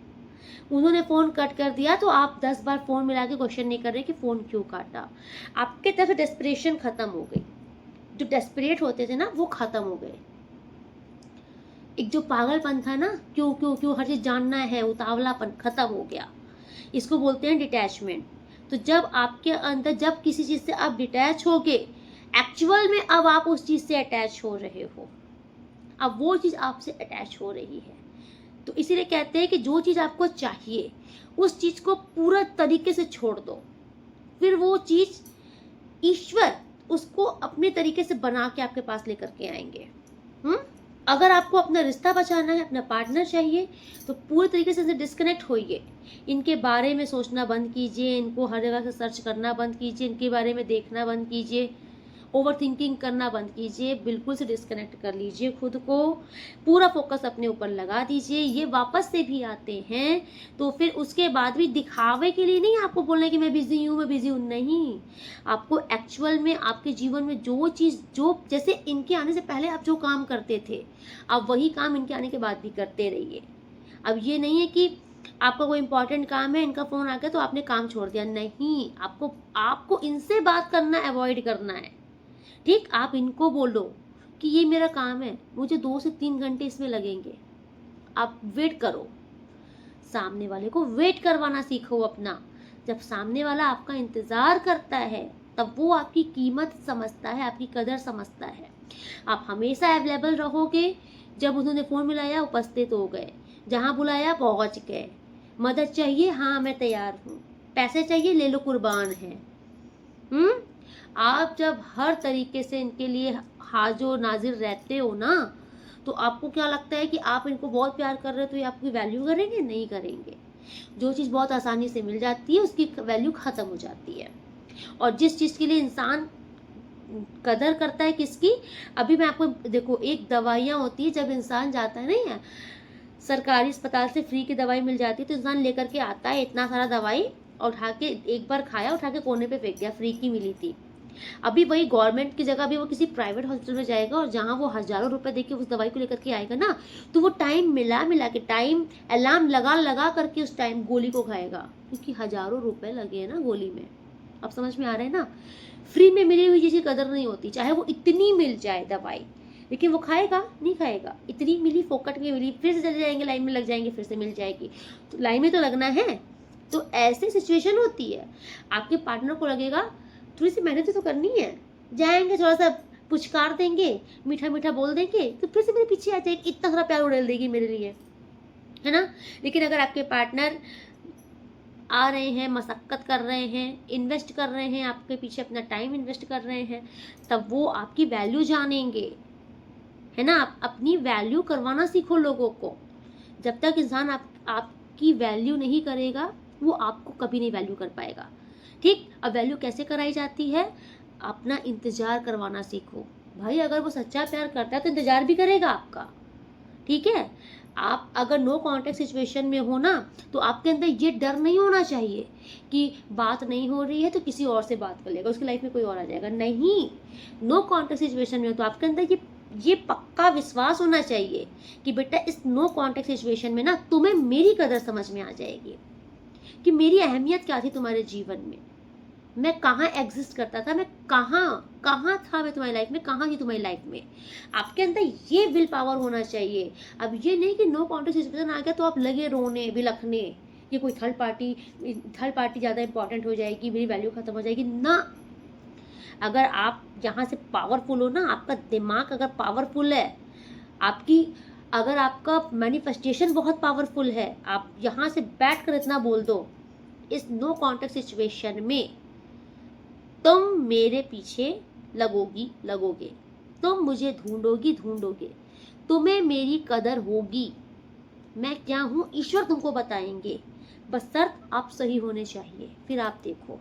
उन्होंने फ़ोन कट कर दिया तो आप 10 बार फ़ोन मिला के क्वेश्चन नहीं कर रहे कि फ़ोन क्यों काटा। आपके तरफ डेस्परेशन ख़त्म हो गई, जो डेस्परेट होते थे ना वो ख़त्म हो गए। एक जो पागलपन था ना, क्यों क्यों क्यों हर चीज़ जानना है, उतावलापन ख़त्म हो गया। इसको बोलते हैं डिटैचमेंट। तो जब आपके अंदर जब किसी चीज़ से आप डिटैच होगे, एक्चुअल में अब आप उस चीज़ से अटैच हो रहे हो, अब वो चीज़ आपसे अटैच हो रही है। तो इसीलिए कहते हैं कि जो चीज़ आपको चाहिए उस चीज़ को पूरा तरीके से छोड़ दो, फिर वो चीज़ ईश्वर उसको अपने तरीके से बना के आपके पास लेकर के आएंगे। अगर आपको अपना रिश्ता बचाना है, अपना पार्टनर चाहिए, तो पूरे तरीके से डिस्कनेक्ट होइए। इनके बारे में सोचना बंद कीजिए, इनको हर जगह से सर्च करना बंद कीजिए, इनके बारे में देखना बंद कीजिए, ओवर थिंकिंग करना बंद कीजिए, बिल्कुल से डिस्कनेक्ट कर लीजिए खुद को, पूरा फोकस अपने ऊपर लगा दीजिए। ये वापस से भी आते हैं तो फिर उसके बाद भी दिखावे के लिए नहीं आपको बोलना है कि मैं बिजी हूँ, मैं बिजी हूँ, नहीं। आपको एक्चुअल में आपके जीवन में जो चीज़, जो जैसे इनके आने से पहले आप जो काम करते थे, आप वही काम इनके आने के बाद भी करते रहिए। अब ये नहीं है कि आपका कोई इंपॉर्टेंट काम है, इनका फ़ोन आ गया तो आपने काम छोड़ दिया, नहीं। आपको इनसे बात करना अवॉइड करना है। ठीक, आप इनको बोलो कि ये मेरा काम है, मुझे 2 से 3 घंटे इसमें लगेंगे, आप वेट करो। सामने वाले को वेट करवाना सीखो अपना। जब सामने वाला आपका इंतज़ार करता है तब वो आपकी कीमत समझता है, आपकी कदर समझता है। आप हमेशा अवेलेबल रहोगे, जब उन्होंने फ़ोन मिलाया उपस्थित हो गए, जहाँ बुलाया पहुँच गए, मदद चाहिए हाँ मैं तैयार हूँ, पैसे चाहिए ले लो कुर्बान है। आप जब हर तरीके से इनके लिए हाजो नाजिर रहते हो ना, तो आपको क्या लगता है कि आप इनको बहुत प्यार कर रहे हो तो ये आपकी वैल्यू करेंगे? नहीं करेंगे। जो चीज़ बहुत आसानी से मिल जाती है उसकी वैल्यू ख़त्म हो जाती है। और जिस चीज़ के लिए इंसान कदर करता है किसकी, अभी मैं आपको देखो, एक दवाइयाँ होती है, जब इंसान जाता है नहीं है सरकारी अस्पताल से फ्री की दवाई मिल जाती है तो इंसान लेकर के आता है इतना सारा दवाई, और उठा के एक बार खाया, उठा के कोने पे फेंक दिया, फ्री की मिली थी। अभी वही गवर्नमेंट की जगह भी वो किसी प्राइवेट हॉस्पिटल में जाएगा और जहाँ वो हज़ारों रुपए देके उस दवाई को लेकर के आएगा ना, तो वो टाइम मिला के, टाइम अलार्म लगा करके उस टाइम गोली को खाएगा, क्योंकि हज़ारों रुपए लगे हैं ना गोली में। अब समझ में आ रहा है ना? फ्री में मिली हुई चीज़ की कदर नहीं होती, चाहे वो इतनी मिल जाए दवाई, लेकिन वो खाएगा नहीं खाएगा। इतनी मिली, फोकट में मिली, फिर से चले जाएंगे, लाइन में लग जाएंगे, फिर से मिल जाएगी, तो लाइन में तो लगना है। तो ऐसी सिचुएशन होती है। आपके पार्टनर को लगेगा थोड़ी सी मेहनत तो करनी है, जाएंगे थोड़ा सा पुचकार देंगे, मीठा मीठा बोल देंगे, तो फिर से मेरे पीछे आ जाएगी, इतना सारा प्यार उड़ेल देगी मेरे लिए, है ना। लेकिन अगर आपके पार्टनर आ रहे हैं, मशक्क़त कर रहे हैं, इन्वेस्ट कर रहे हैं, आपके पीछे अपना टाइम इन्वेस्ट कर रहे हैं, तब वो आपकी वैल्यू जानेंगे, है ना। आप अपनी वैल्यू करवाना सीखो लोगों को। जब तक इंसान आपकी वैल्यू नहीं करेगा, वो आपको कभी नहीं वैल्यू कर पाएगा। ठीक, अब वैल्यू कैसे कराई जाती है? अपना इंतजार करवाना सीखो। भाई अगर वो सच्चा प्यार करता है तो इंतजार भी करेगा आपका, ठीक है। आप अगर नो कॉन्टेक्ट सिचुएशन में हो ना, तो आपके अंदर ये डर नहीं होना चाहिए कि बात नहीं हो रही है तो किसी और से बात कर लेगा, उसकी लाइफ में कोई और आ जाएगा। नहीं, नो कॉन्टेक्ट सिचुएशन में हो तो आपके अंदर ये पक्का विश्वास होना चाहिए कि बेटा इस नो कॉन्टेक्ट सिचुएशन में ना तुम्हें मेरी कदर समझ में आ जाएगी कि मेरी अहमियत क्या थी तुम्हारे जीवन में, मैं कहाँ एग्जिस्ट करता था, मैं कहाँ था, मैं तुम्हारी लाइफ में कहाँ थी तुम्हारी लाइफ में। आपके अंदर ये विल पावर होना चाहिए। अब ये नहीं कि नो कॉन्टेक्ट सिचुएशन आ गया तो आप लगे रोने बिलखने, ये कोई थर्ड पार्टी ज़्यादा इंपॉर्टेंट हो जाएगी, मेरी वैल्यू खत्म हो जाएगी ना। अगर आप यहाँ से पावरफुल हो ना, आपका दिमाग अगर पावरफुल है, अगर आपका मैनिफेस्टेशन बहुत पावरफुल है, आप यहाँ से बैठ कर इतना बोल दो, इस नो कॉन्टेक्ट सिचुएशन में तुम मेरे पीछे लगोगे, तुम मुझे ढूंढोगे, तुम्हें मेरी कदर होगी, मैं क्या हूँ ईश्वर तुमको बताएंगे, बस शर्त आप सही होने चाहिए। फिर आप देखो,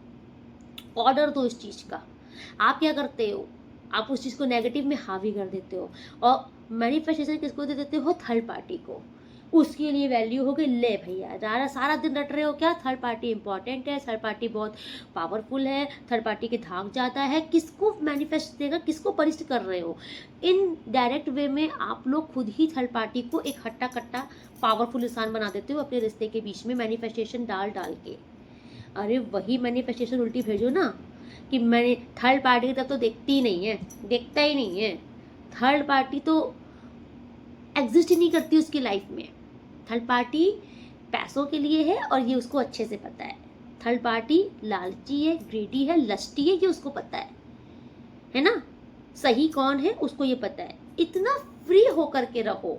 ऑर्डर दो इस चीज़ का। आप क्या करते हो, आप उस चीज़ को नेगेटिव में हावी कर देते हो, और मैनिफेस्टेशन किसको दे देते हो? थर्ड पार्टी को। उसके लिए वैल्यू हो गई, ले भैया सारा दिन रट रहे हो क्या, थर्ड पार्टी इंपॉर्टेंट है, थर्ड पार्टी बहुत पावरफुल है, थर्ड पार्टी की धाक ज़्यादा है। किसको मैनिफेस्ट देगा, किसको परिष्ट कर रहे हो? इन डायरेक्ट वे में आप लोग खुद ही थर्ड पार्टी को एक हट्टा कट्टा पावरफुल इंसान बना देते हो अपने रिश्ते के बीच में मैनिफेस्टेशन डाल के। अरे वही मैनिफेस्टेशन उल्टी भेजो ना कि मैंने थर्ड पार्टी की तरफ तो देखता ही नहीं है, थर्ड पार्टी तो एग्जिस्ट ही नहीं करती उसकी लाइफ में। थर्ड पार्टी पैसों के लिए है और ये उसको अच्छे से पता है। थर्ड पार्टी लालची है, ग्रेडी है, लस्टी है, ये उसको पता है ना। सही कौन है उसको ये पता है। इतना फ्री होकर के रहो,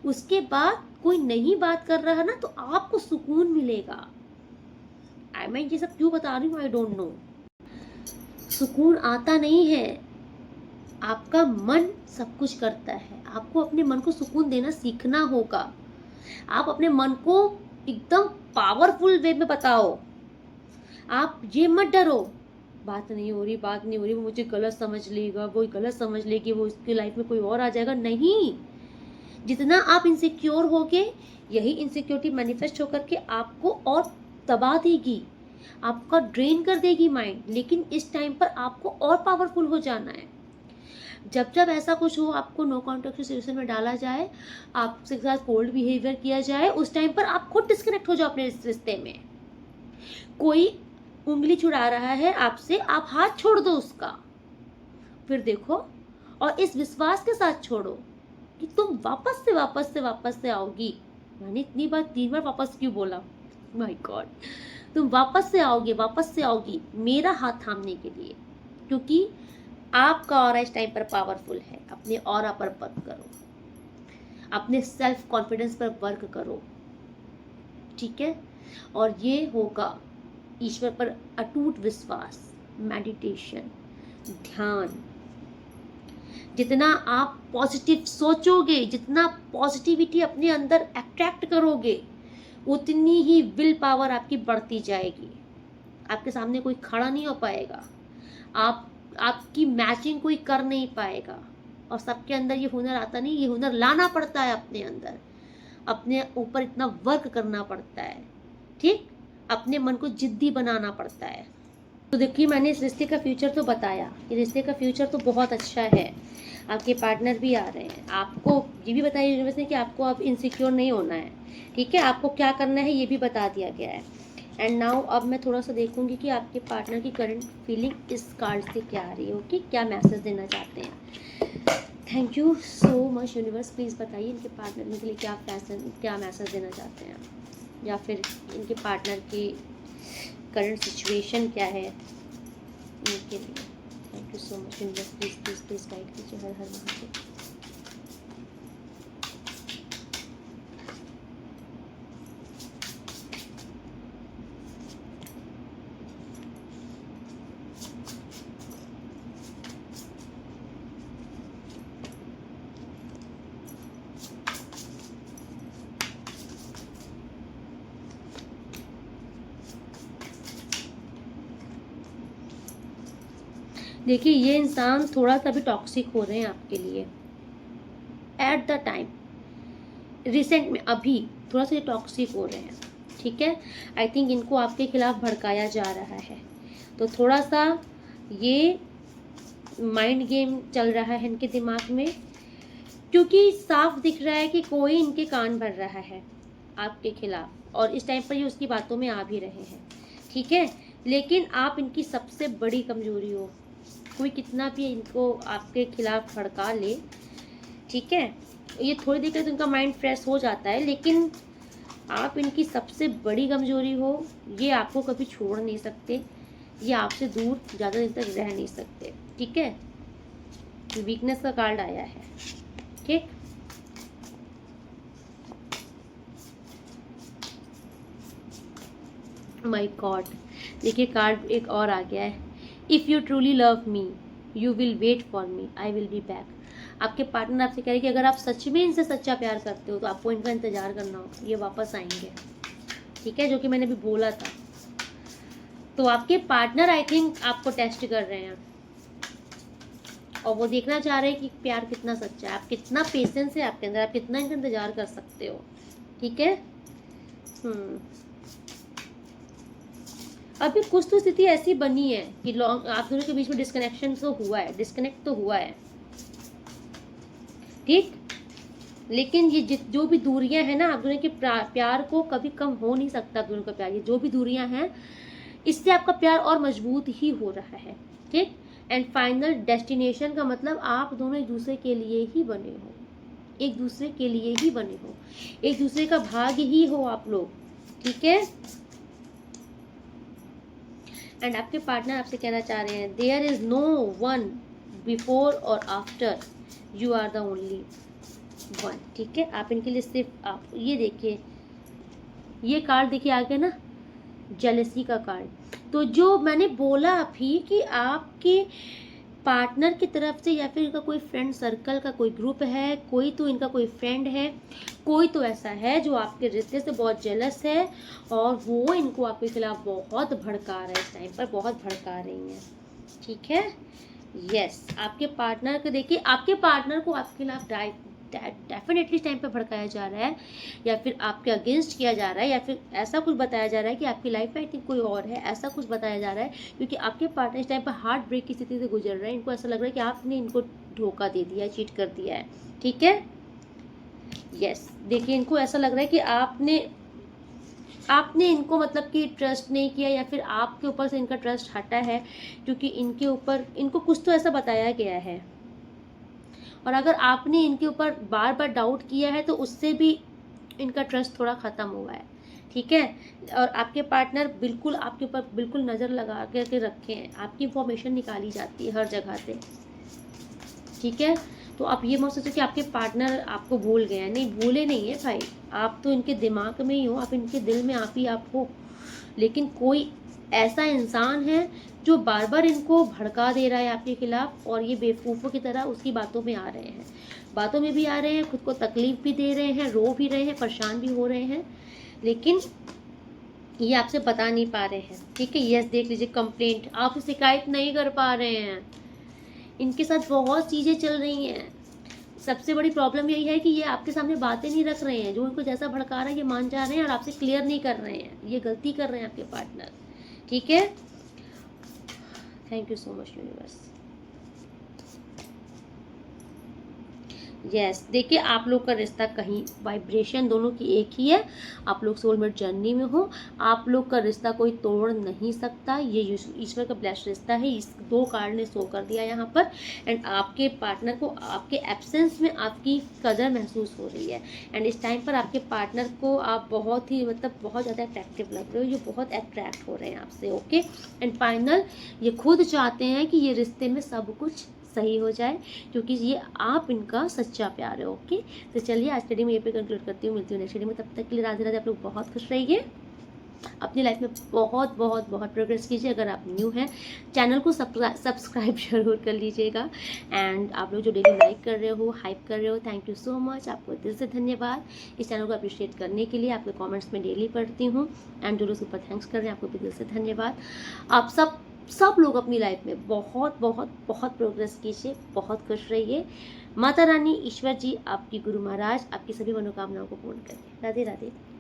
उसके बाद कोई नहीं बात कर रहा ना तो आपको सुकून मिलेगा। मैं ये सब क्यों बता रही हूँ, आई डोंट नो। सुकून आता नहीं है, आपका मन सब कुछ करता है। आपको अपने मन को सुकून देना सीखना होगा। आप अपने मन को एकदम पावरफुल वे में बताओ। आप ये मत डरो, बात नहीं हो रही, वो मुझे गलत समझ लेगा, वो गलत समझ लेगी, वो उसकी लाइफ में कोई और आ जाएगा। नहीं, जितना आप इनसिक्योर होगे, यही इनसिक्योरिटी मैनिफेस्ट होकर के आपको और दबा देगी, आपका ड्रेन कर देगी माइंड। लेकिन इस टाइम पर आपको और पावरफुल हो जाना है। जब ऐसा कुछ हो, आपको नो कॉन्टेक्ट सिचुएशन में डाला जाए, आपके साथ कोल्ड बिहेवियर किया जाए, उस टाइम पर आप खुद डिस्कनेक्ट हो जाओ अपने रिश्ते में। कोई उंगली छुड़ा रहा है आपसे, आप हाथ छोड़ दो उसका, फिर देखो, और इस विश्वास के साथ छोड़ो कि तुम वापस से आओगी। मैंने इतनी बार 3 बार वापस क्यों बोला, माय गॉड। तुम वापस से आओगी मेरा हाथ थामने के लिए, क्योंकि आपका ऑरा इस टाइम पर पावरफुल है। अपने ऑरा पर वर्क करो, अपने सेल्फ कॉन्फिडेंस पर वर्क करो, ठीक है। और ये होगा ईश्वर पर अटूट विश्वास, मेडिटेशन, ध्यान। जितना आप पॉजिटिव सोचोगे, जितना पॉजिटिविटी अपने अंदर अट्रैक्ट करोगे, उतनी ही विल पावर आपकी बढ़ती जाएगी। आपके सामने कोई खड़ा नहीं हो पाएगा, आपकी मैचिंग कोई कर नहीं पाएगा। और सबके अंदर ये हुनर आता नहीं, ये हुनर लाना पड़ता है अपने अंदर, अपने ऊपर इतना वर्क करना पड़ता है, ठीक। अपने मन को जिद्दी बनाना पड़ता है। तो देखिए, मैंने इस रिश्ते का फ्यूचर तो बताया, ये रिश्ते का फ्यूचर तो बहुत अच्छा है। आपके पार्टनर भी आ रहे हैं। आपको ये भी बताया यूनिवर्स ने कि आपको अब इनसिक्योर नहीं होना है, ठीक है। आपको क्या करना है ये भी बता दिया गया है। एंड नाउ अब मैं थोड़ा सा देखूंगी कि आपके पार्टनर की करंट फीलिंग इस कार्ड से क्या आ रही है, ओके, क्या मैसेज देना चाहते हैं। Thank you so much universe. Please बताइए इनके पार्टनर के लिए क्या मैसेज देना चाहते हैं, या फिर इनके पार्टनर की करंट सिचुएशन क्या है इनके लिए। Thank you so much universe. Please guide कीजिए। हर हर महादेव। देखिए ये इंसान थोड़ा सा भी टॉक्सिक हो रहे हैं आपके लिए एट द टाइम, रिसेंट में अभी थोड़ा सा टॉक्सिक हो रहे हैं, ठीक है। आई थिंक इनको आपके खिलाफ भड़काया जा रहा है, तो थोड़ा सा ये माइंड गेम चल रहा है इनके दिमाग में, क्योंकि साफ दिख रहा है कि कोई इनके कान भर रहा है आपके खिलाफ, और इस टाइम पर ये उसकी बातों में आ भी रहे हैं, ठीक है। लेकिन आप इनकी सबसे बड़ी कमजोरी हो, कोई कितना भी इनको आपके खिलाफ भड़का ले, ठीक है, ये थोड़ी देर के लिए तो इनका माइंड फ्रेश हो जाता है, लेकिन आप इनकी सबसे बड़ी कमजोरी हो, ये आपको कभी छोड़ नहीं सकते, ये आपसे दूर ज़्यादा दिन तक रह नहीं सकते, ठीक है। वीकनेस का कार्ड आया है, ठीक। माय गॉड, देखिए कार्ड एक और आ गया है, if you truly love me you will wait for me, I will be back. आपके पार्टनर आपसे कह रहे कि अगर आप सच में इनसे सच्चा प्यार करते हो तो आपको इनका इंतजार करना होगा, ये वापस आएंगे, ठीक है, जो कि मैंने अभी बोला था। तो आपके पार्टनर आई थिंक आपको टेस्ट कर रहे हैं, और वो देखना चाह रहे हैं कि प्यार कितना सच्चा है, आप कितना पेशेंस है आपके अंदर, आप कितना इनका इंतजार कर सकते हो, ठीक है। अभी कुछ तो स्थिति ऐसी बनी है कि आप दोनों के बीच में डिस्कनेक्शन तो हुआ है, डिस्कनेक्ट तो हुआ है, ठीक। लेकिन ये जो भी दूरियां हैं ना, आप दोनों के प्यार को कभी कम हो नहीं सकता, आप दोनों का प्यार, ये जो भी दूरियां हैं इससे आपका प्यार और मजबूत ही हो रहा है, ठीक। एंड फाइनल डेस्टिनेशन का मतलब आप दोनों एक दूसरे के लिए ही बने हो, एक दूसरे के लिए ही बने हो, एक दूसरे का भाग ही हो आप लोग, ठीक है। एंड आपके पार्टनर आपसे कहना चाह रहे हैं, there is no one before और after, you are the only one, ठीक है। आप इनके लिए सिर्फ आप, ये देखिए ये कार्ड देखिए आगे ना, जेलसी का कार्ड। तो जो मैंने बोला अभी कि आपके पार्टनर की तरफ से या फिर इनका कोई फ्रेंड सर्कल का कोई ग्रुप है, कोई तो इनका कोई फ्रेंड है, कोई तो ऐसा है जो आपके रिश्ते से बहुत जेलस है, और वो इनको आपके खिलाफ बहुत भड़का रहा है, इस टाइम पर बहुत भड़का रही हैं, ठीक है। यस, आपके पार्टनर को देखिए, आपके पार्टनर को आपके खिलाफ डेफिनेटली टाइम पे भड़काया जा रहा है, या फिर आपके अगेंस्ट किया जा रहा है, या फिर ऐसा कुछ बताया जा रहा है कि आपकी लाइफ में आई थिंक कोई और है, ऐसा कुछ बताया जा रहा है, क्योंकि आपके पार्टनर इस टाइम पर हार्ट ब्रेक की स्थिति से गुजर रहे हैं। इनको ऐसा लग रहा है कि आपने इनको धोखा दे दिया है, चीट कर दिया है, ठीक है। यस, देखिए इनको ऐसा लग रहा है कि आपने इनको मतलब कि ट्रस्ट नहीं किया, या फिर आपके ऊपर से इनका ट्रस्ट हटा है, क्योंकि इनके ऊपर इनको कुछ तो ऐसा बताया गया है, और अगर आपने इनके ऊपर बार बार डाउट किया है तो उससे भी इनका ट्रस्ट थोड़ा ख़त्म हुआ है, ठीक है। और आपके पार्टनर बिल्कुल आपके ऊपर बिल्कुल नज़र लगा के रखे हैं, आपकी इंफॉर्मेशन निकाली जाती है हर जगह से, ठीक है। तो आप ये मत सोचो कि आपके पार्टनर आपको भूल गए हैं, नहीं, भूले नहीं है भाई, आप तो इनके दिमाग में ही हो, आप इनके दिल में आप ही आप हो, लेकिन कोई ऐसा इंसान है जो बार बार इनको भड़का दे रहा है आपके खिलाफ, और ये बेवकूफ़ों की तरह उसकी बातों में आ रहे हैं, बातों में भी आ रहे हैं, खुद को तकलीफ भी दे रहे हैं, रो भी रहे हैं, परेशान भी हो रहे हैं, लेकिन ये आपसे बता नहीं पा रहे हैं, ठीक है। यस, देख लीजिए कंप्लेंट, आप शिकायत नहीं कर पा रहे हैं, इनके साथ बहुत चीज़ें चल रही हैं। सबसे बड़ी प्रॉब्लम यही है कि ये आपके सामने बातें नहीं रख रहे हैं, जो इनको जैसा भड़का रहा है ये मान जा रहे हैं और आपसे क्लियर नहीं कर रहे हैं, ये गलती कर रहे हैं आपके पार्टनर, ठीक है। Thank you so much universe. Yes, देखिए आप लोग का रिश्ता कहीं वाइब्रेशन दोनों की एक ही है, आप लोग सोलमेट जर्नी में हो, आप लोग का रिश्ता कोई तोड़ नहीं सकता, ये ईश्वर का ब्लेस्ड रिश्ता है, इस 2 कार्ड ने शो कर दिया यहाँ पर। एंड आपके पार्टनर को आपके एब्सेंस में आपकी कदर महसूस हो रही है, एंड इस टाइम पर आपके पार्टनर को आप बहुत ही मतलब बहुत ज़्यादा अट्रैक्टिव लग रहे हो, ये बहुत अट्रैक्ट हो रहे हैं आपसे, ओके। एंड फाइनल ये खुद चाहते हैं कि ये रिश्ते में सब कुछ सही हो जाए, क्योंकि ये आप इनका सच्चा प्यार है, ओके। तो चलिए आज स्टडी में ये पे कंक्लूड करती हूँ, मिलती हूँ नेक्स्ट स्टडी में, तब तक के लिए राधे राधे। आप लोग बहुत खुश रहिए, अपनी लाइफ में बहुत बहुत बहुत प्रोग्रेस कीजिए। अगर आप न्यू हैं चैनल को सब्सक्राइब जरूर कर लीजिएगा, एंड आप लोग जो डेली लाइक कर रहे हो, हाइप कर रहे हो, थैंक यू सो मच, आपको दिल से धन्यवाद इस चैनल को अप्रिशिएट करने के लिए। आपके कमेंट्स में डेली पढ़ती हूँ, एंड जो लोग सुपर थैंक्स कर रहे हैं आपको भी दिल से धन्यवाद। आप सब सब लोग अपनी लाइफ में बहुत बहुत बहुत प्रोग्रेस कीजिए, बहुत खुश रहिए। माता रानी, ईश्वर जी, आपकी गुरु महाराज आपकी सभी मनोकामनाओं को पूर्ण करें। राधे राधे।